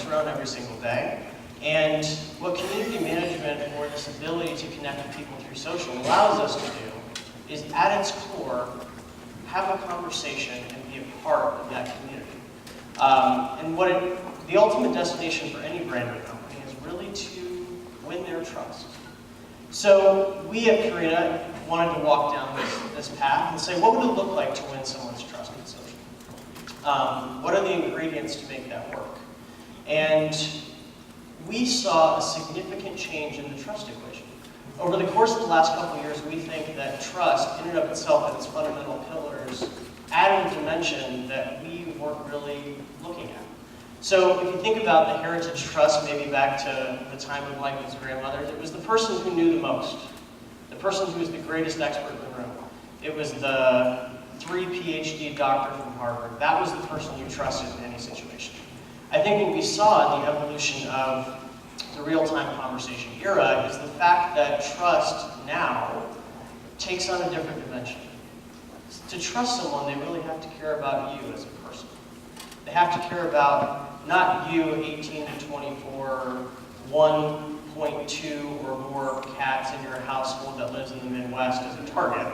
folks around every single day. And what community management, or this ability to connect with people through social, allows us to do is, at its core, have a conversation and be a part of that community. And the ultimate destination for any brand or company is really to win their trust. So we at Karina wanted to walk down this path and say, what would it look like to win someone's trust in social? What are the ingredients to make that work? And we saw a significant change in the trust equation. Over the course of the last couple of years, we think that trust, in and of itself, and its fundamental pillars, added a dimension that we weren't really looking at. So if you think about the heritage trust, maybe back to the time of Michael's grandmother, it was the person who knew the most, the person who was the greatest expert in the room. It was the 3 PhD doctor from Harvard. That was the person you trusted in any situation. I think what we saw in the evolution of the real-time conversation era is the fact that trust now takes on a different dimension. To trust someone, they really have to care about you as a person. They have to care about not you, 18 to 24, 1.2 or more cats in your household that lives in the Midwest as a target,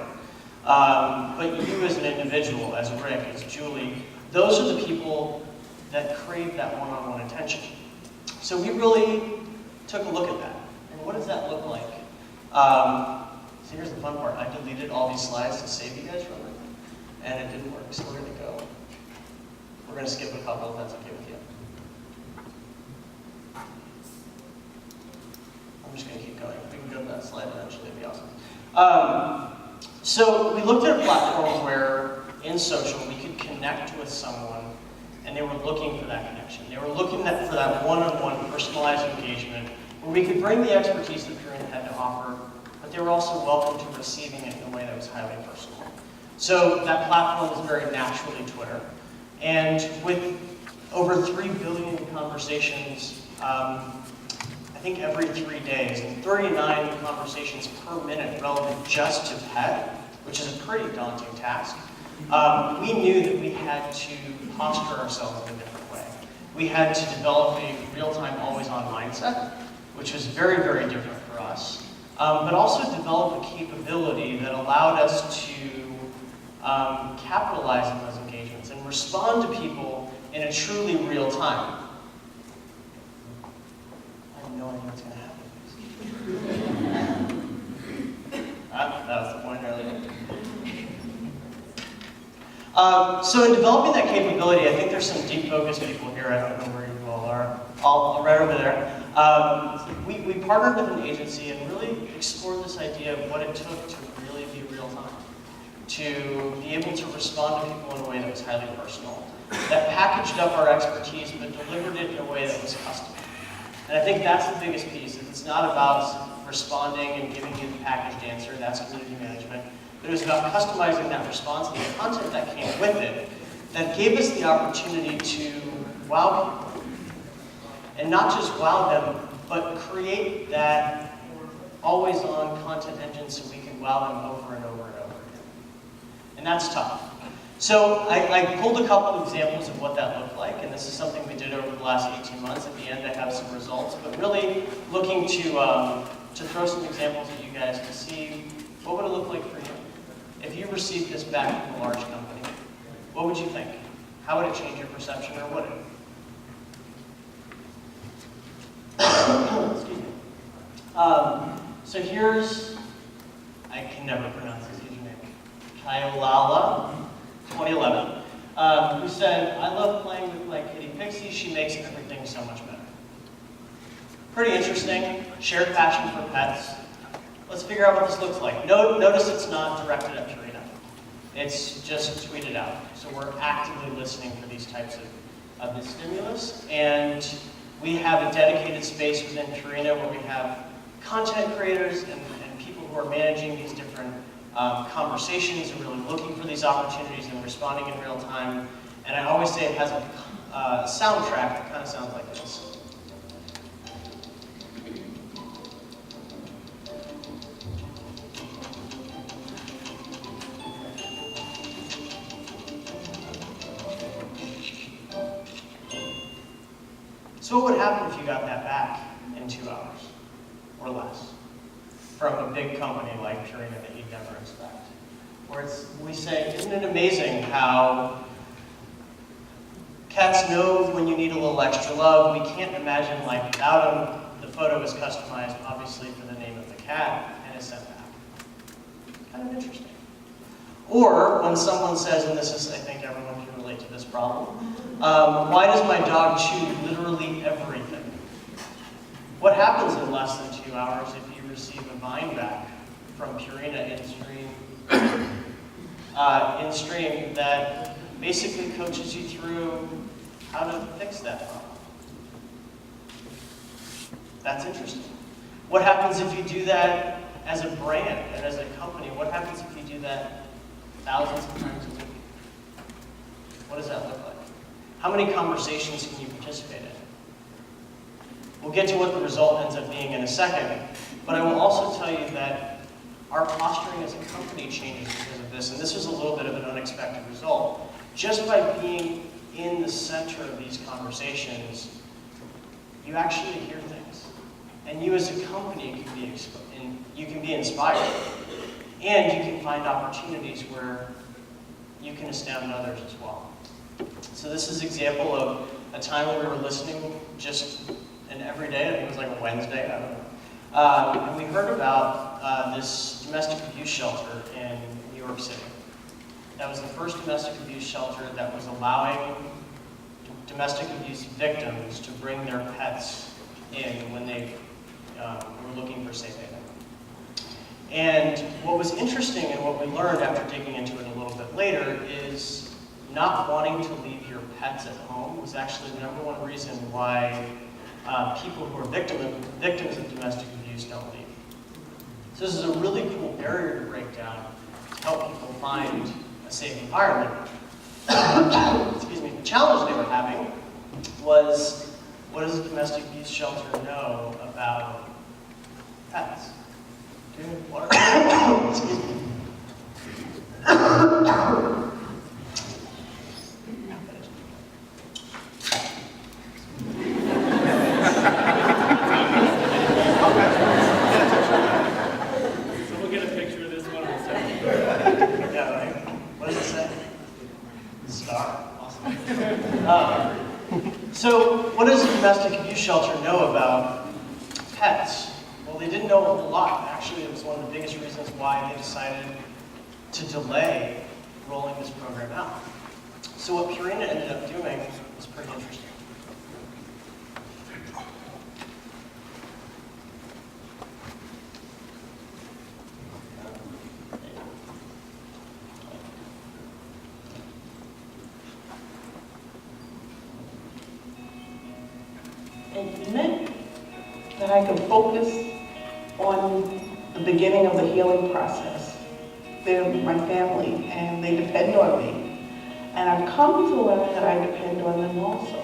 but you as an individual, as Rick, as Julie. Those are the people that crave that one-on-one attention. So we really took a look at that. And what does that look like? So here's the fun part. I deleted all these slides to save you guys from it, and it didn't work, so we're going to go. We're going to skip a couple if that's okay with you. I'm just going to keep going. If we can go to that slide eventually, it'd be awesome. So we looked at a platform where, in social, we could connect with someone, and they were looking for that connection. They were looking for that one-on-one personalized engagement, where we could bring the expertise that Karina had to offer, but they were also welcome to receiving it in a way that was highly personal. So that platform is very naturally Twitter. And with over 3 billion conversations, I think every 3 days, and 39 conversations per minute relevant just to pet, which is a pretty daunting task, we knew that we had to posture ourselves in a different way. We had to develop a real-time, always-on mindset, which was very, very different for us, but also develop a capability that allowed us to capitalize on those engagements and respond to people in a truly real time. I have no idea what's going to happen. That was the point earlier. So in developing that capability, I think there's some deep focus people here. I don't know where you all are. All right over there. We partnered with an agency and really explored this idea of what it took to really be real time, to be able to respond to people in a way that was highly personal, that packaged up our expertise but delivered it in a way that was custom. And I think that's the biggest piece. It's not about responding and giving you the packaged answer. That's community management. But it was about customizing that response and the content that came with it that gave us the opportunity to wow people. And not just wow them, but create that always-on content engine so we can wow them over and over and over again. And that's tough. So I pulled a couple of examples of what that looked like, and this is something we did over the last 18 months. At the end, I have some results, but really looking to throw some examples at you guys to see what would it look like for you. If you received this back from a large company, what would you think? How would it change your perception, or would it? Excuse me. So here's, I can never pronounce this username, Kaiolala, 2011, who said, "I love playing with my kitty Pixie. She makes everything so much better." Pretty interesting. Shared passion for pets. Let's figure out what this looks like. Notice it's not directed at Karina. It's just tweeted out. So we're actively listening for these types of the stimulus. And we have a dedicated space within Karina where we have content creators and people who are managing these different conversations and really looking for these opportunities and responding in real time. And I always say it has a soundtrack that kind of sounds like this. So what would happen if you got that back in 2 hours or less from a big company like Purina that you'd never expect? Where we say, isn't it amazing how cats know when you need a little extra love? We can't imagine life without them. The photo is customized, obviously, for the name of the cat, and is sent back. Kind of interesting. Or when someone says, and this is, I think everyone can relate to this problem, why does my dog chew literally everything? What happens in less than 2 hours if you receive a vine back from Purina in stream that basically coaches you through how to fix that problem? That's interesting. What happens if you do that as a brand and as a company? What happens if you do that thousands of times a week? What does that look like? How many conversations can you participate in? We'll get to what the result ends up being in a second, but I will also tell you that our posturing as a company changes because of this, and this was a little bit of an unexpected result. Just by being in the center of these conversations, you actually hear things. And you as a company can be inspired. And you can find opportunities where you can astound others as well. So this is an example of a time when we were listening just an everyday, I think it was like a Wednesday, I don't know. And we heard about this domestic abuse shelter in New York City. That was the first domestic abuse shelter that was allowing domestic abuse victims to bring their pets in when they were looking for safe haven. And what was interesting and what we learned after digging into it a little bit later is not wanting to leave your pets at home was actually the #1 reason why people who are victims of domestic abuse don't leave. So this is a really cool barrier to break down to help people find a safe environment. Excuse me. The challenge they were having was, what does a domestic abuse shelter know about pets? Water. Excuse me. So we'll get a picture of this one in a second. Yeah, right. What does it say? Star. Awesome. So, what does a domestic abuse shelter know about pets? Well, they didn't know a whole lot. Actually, it was one of the biggest reasons why they decided to delay rolling this program out. So what Purina ended up doing was pretty interesting. It meant that I could focus on the beginning of the healing process. They're my family, and they depend on me. And I've come to learn that I depend on them also.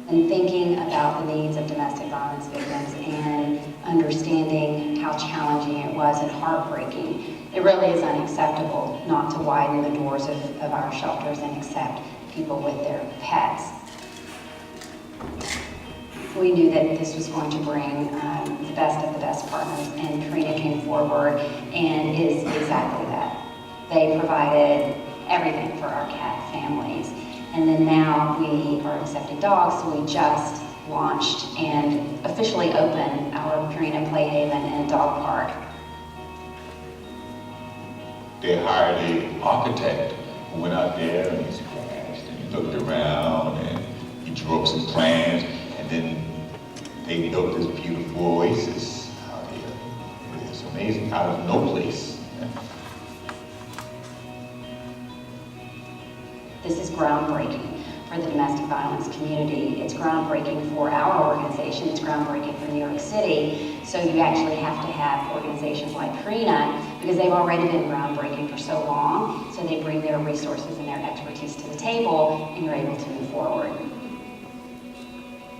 And thinking about the needs of domestic violence victims and understanding how challenging it was and heartbreaking, it really is unacceptable not to widen the doors of our shelters and accept people with their pets. We knew that this was going to bring the best of the best partners, and Purina came forward and is exactly that. They provided everything for our cat families. And then now we are accepting dogs, so we just launched and officially opened our Purina Playhaven and Dog Park. They hired an architect who went out there and he scratched and he looked around and he drew up some plans, and then they built this beautiful oasis out here. It's amazing, out of no place. This is groundbreaking for the domestic violence community. It's groundbreaking for our organization. It's groundbreaking for New York City. So you actually have to have organizations like Purina, because they've already been groundbreaking for so long. So they bring their resources and their expertise to the table, and you're able to move forward.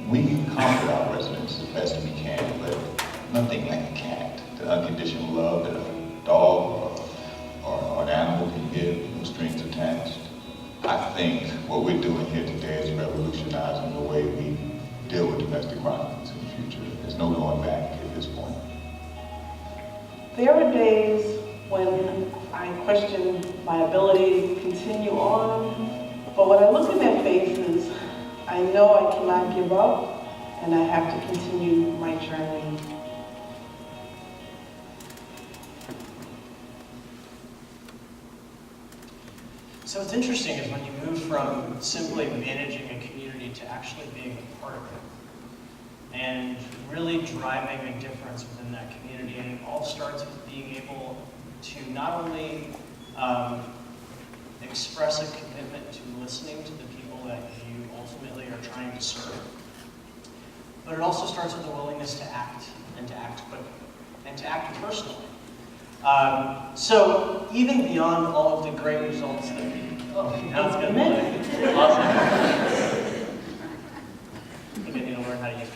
We comfort our residents as best we can, but nothing like a cat. The unconditional love that a dog or an animal can get, no strings attached. I think what we're doing here today is revolutionizing the way we deal with domestic violence in the future. There's no going back at this point. There are days when I question my ability to continue on, but when I look in their faces, I know I cannot give up and I have to continue my journey. So what's interesting is when you move from simply managing a community to actually being a part of it and really driving a difference within that community. And it all starts with being able to not only express a commitment to listening to the people that you ultimately are trying to serve, but it also starts with a willingness to act, and to act quickly, and to act personally. So even beyond all of the great results that now it's going to play. Awesome. I think I need to learn how to use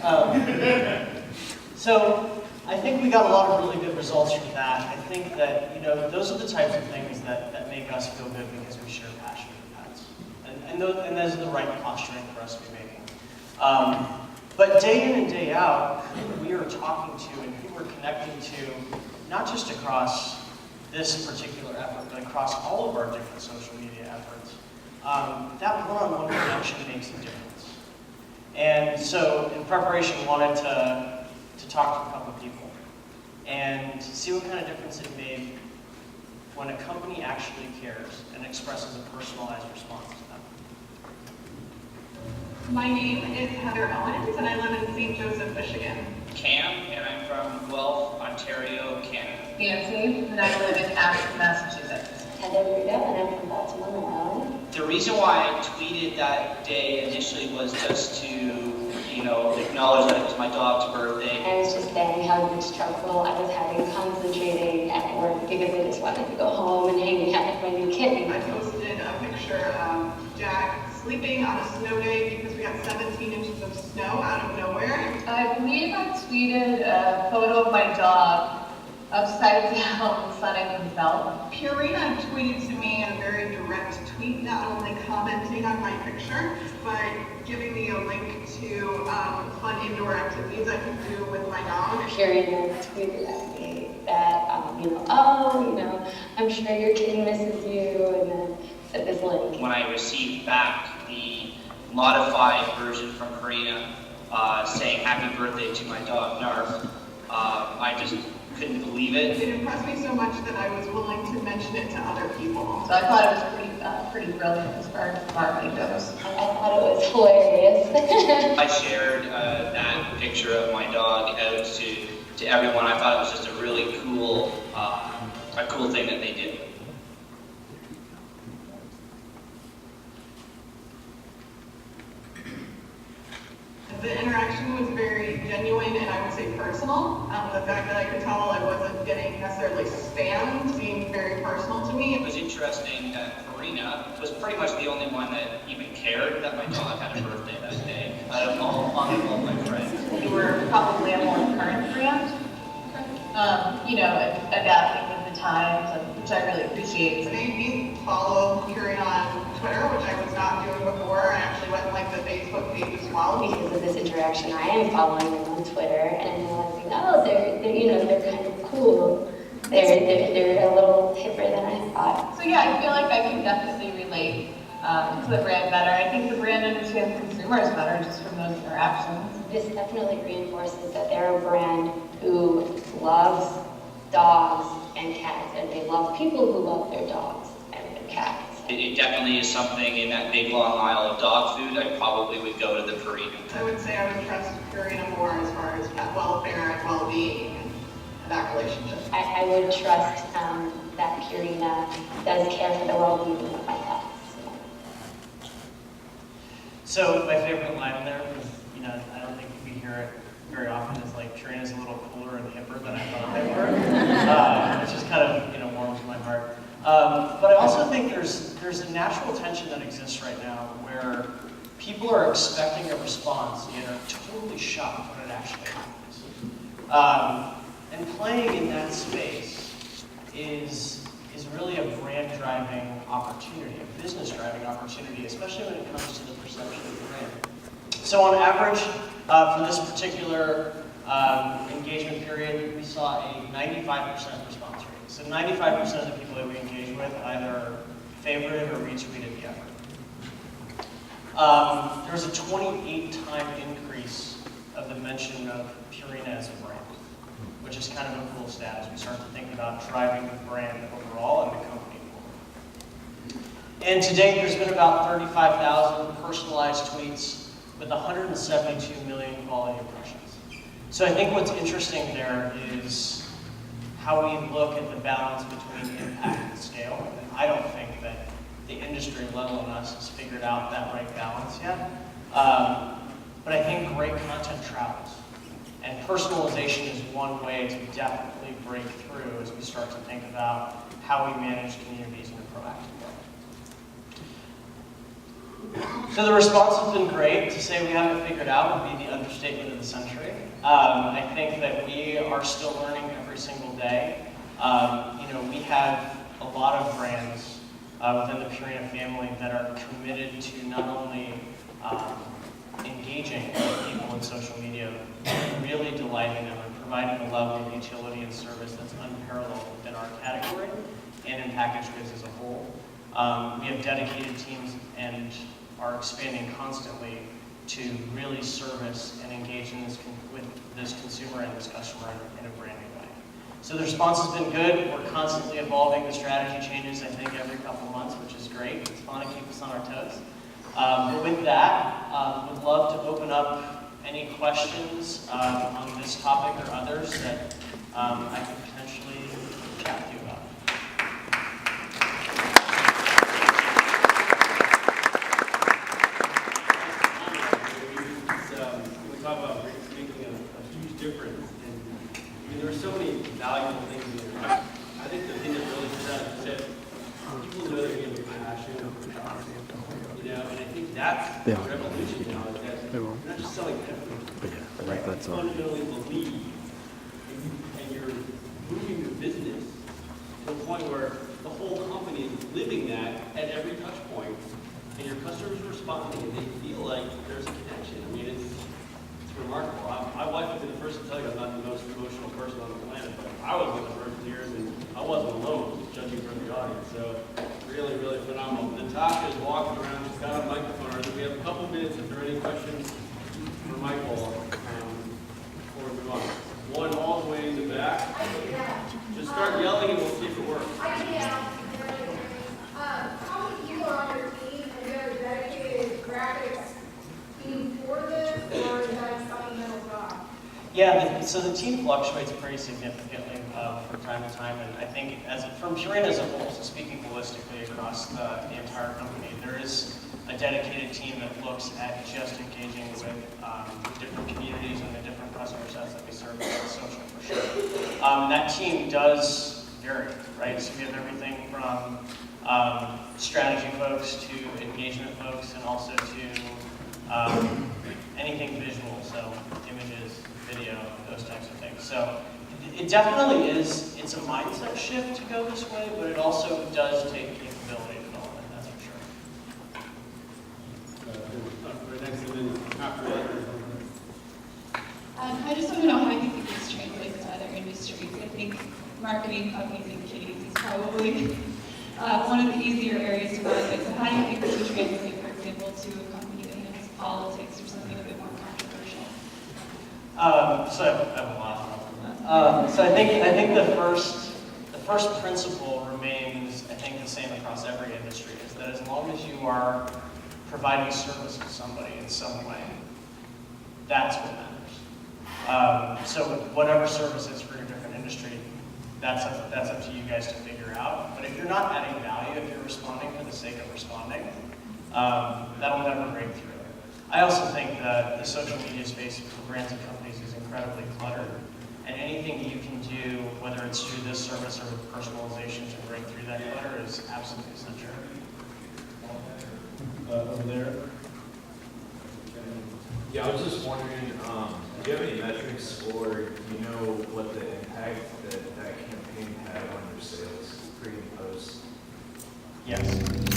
PowerPoint. So I think we got a lot of really good results from that. I think that, you know, those are the types of things that make us feel good because we share passion for pets. And those are the right posturing for us to be making. But day in and day out, who we are talking to and who we're connecting to, not just across this particular effort, but across all of our different social media efforts, that one-on-one connection makes a difference. And so in preparation, wanted to talk to a couple of people and see what kind of difference it made when a company actually cares and expresses a personalized response to them. My name is Heather Owens, and I live in St. Joseph, Michigan. Cam, and I'm from Guelph, Ontario, Canada. Nancy, and I live in Ashland, Massachusetts. Heather Ruda, and I'm from Baltimore, Maryland. The reason why I tweeted that day initially was just to, you know, acknowledge that it was my dog's birthday. I was just saying how much struggle I was having concentrating at work because I just wanted to go home and hang out with my new kitten. I posted a picture of Jack sleeping on a snow day because we got 17 inches of snow out of nowhere. I believe I tweeted a photo of my dog upside down sunning himself. Purina tweeted to me in a very direct tweet, not only commenting on my picture, but giving me a link to fun indoor activities I can do with my dog. Purina tweeted at me that, I'm sure your kitten misses you, and then sent this link. When I received back the modified version from Purina saying happy birthday to my dog, Narf, I just couldn't believe it. It impressed me so much that I was willing to mention it to other people. So I thought it was pretty brilliant as far as marketing goes. I thought it was hilarious. I shared that picture of my dog out to everyone. I thought it was just a really cool thing that they did. The interaction was very genuine and I would say personal. The fact that I could tell I wasn't getting necessarily spammed seemed very personal to me. It was interesting that Purina was pretty much the only one that even cared that my dog had a birthday that day out of all my friends. You were probably a more current brand, adapting with the times, which I really appreciate. It made me follow Purina on Twitter, which I was not doing before. I actually went and liked the Facebook page as well. Because of this interaction, I am following them on Twitter, and I'm realizing, they're kind of cool. They're a little hipper than I thought. So yeah, I feel like I can definitely relate to the brand better. I think the brand understands consumers better just from those interactions. This definitely reinforces that they're a brand who loves dogs and cats, and they love people who love their dogs and their cats. It definitely is something in that big long aisle of dog food. I probably would go to the Purina. I would say I would trust Purina more as far as pet welfare and well-being and that relationship. I would trust that Purina does care for the well-being of my pets. So my favorite line in there was, I don't think we hear it very often, is like, Purina's a little cooler and hipper than I thought they were, which just kind of, warms my heart. But I also think there's a natural tension that exists right now where people are expecting a response and are totally shocked when it actually happens. And playing in that space is is really a brand-driving opportunity, a business-driving opportunity, especially when it comes to the perception of the brand. So on average, for this particular engagement period, we saw a 95% response rate. So 95% of the people that we engaged with either favorited or retweeted the effort. There was a 28-time increase of the mention of Purina as a brand, which is kind of a cool stat as we start to think about driving the brand overall and the company forward. And to date, there's been about 35,000 personalized tweets with 172 million quality impressions. So I think what's interesting there is how we look at the balance between impact and scale. And I don't think that the industry, let alone us, has figured out that right balance yet. But I think great content travels. And personalization is one way to definitely break through as we start to think about how we manage communities in a proactive way. So the response has been great. To say we haven't figured out would be the understatement of the century. I think that we are still learning every single day. We have a lot of brands within the Purina family that are committed to not only engaging with people in social media, but really delighting them and providing a level of utility and service that's unparalleled within our category and in packaged goods as a whole. We have dedicated teams and are expanding constantly to really service and engage with this consumer and this customer in a brand new way. So the response has been good. We're constantly evolving. The strategy changes, I think, every couple months, which is great. It's fun to keep us on our toes. But with that, would love to open up any questions on this topic or others that I could potentially chat to you about. We talk about making a huge difference, and there are so many valuable things in there. I think the thing that really stands out is that people know they're giving passion, and I think that's the revolution now, is that you're not just selling everything, right? You fundamentally believe, and you're moving the business to a point where the whole company is living that at every touch point, and your customers are responding, and they feel like there's a connection. I mean, it's remarkable. My wife would be the first to tell you I'm not the most emotional person on the planet, but I was with her for years, and I wasn't alone, judging from the audience. So really, really phenomenal. Natasha is walking around. She's got a microphone. We have a couple minutes if there are any questions for Michael before we move on. One all the way in the back. Just start yelling and we'll see if it works. How many people are on your team, and you have a dedicated graphics team for this, or is that a supplemental job? Yeah, so the team fluctuates pretty significantly from time to time, and I think from Purina as a whole, so speaking holistically across the entire company, there is a dedicated team that looks at just engaging with different communities and the different customer sets that we serve on social for sure. That team does vary, right? So we have everything from strategy folks to engagement folks, and also to anything visual, so images, video, those types of things. So it definitely is, it's a mindset shift to go this way, but it also does take capability development, that's for sure. Next, and then after that. I just want to know how you think this translates to other industries. I think marketing puppies and kitties is probably one of the easier areas to market. So how do you think this would translate, for example, to a company that handles politics or something a bit more controversial? So I have a lot on that. So I think the first principle remains, I think, the same across every industry, is that as long as you are providing service to somebody in some way, that's what matters. So whatever service is for your different industry, that's up to you guys to figure out. But if you're not adding value, if you're responding for the sake of responding, that'll never break through. I also think that the social media space for brands and companies is incredibly cluttered, and anything you can do, whether it's through this service or with personalization, to break through that clutter is absolutely essential. Over there. Yeah, I was just wondering, do you have any metrics, or do you know what the impact that campaign had on your sales, pre and post? Yes.